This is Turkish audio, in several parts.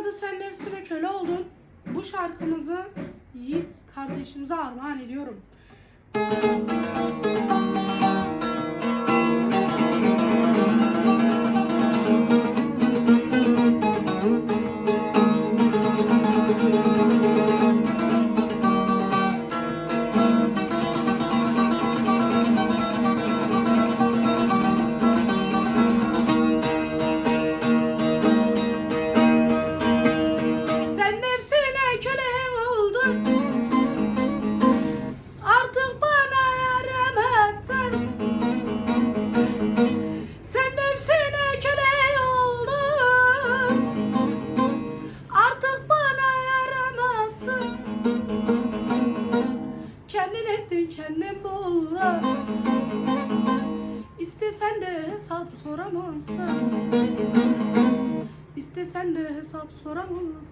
adı Sen Nefsine Köle Oldun. Bu şarkımızı Yiğit kardeşimize armağan ediyorum. Artık bana yaramazsın. Sen nefsine köle oldun. Artık bana yaramazsın. Kendin ettin kendin buldun. İstesen de hesap soramazsın. İstesen de hesap soramazsın.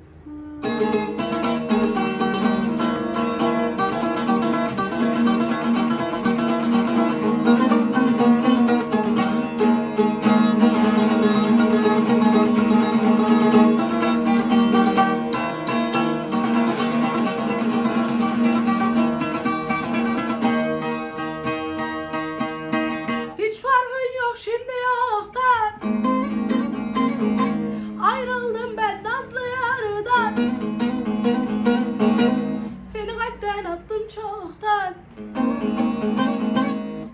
Hiç farkın yok şimdi yoktan. Ayrıldım ben nazlı yarıdan. Seni kalpten attım çoktan.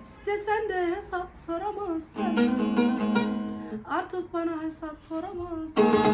İstesen de hesap soramazsın. Artık bana hesap soramazsın.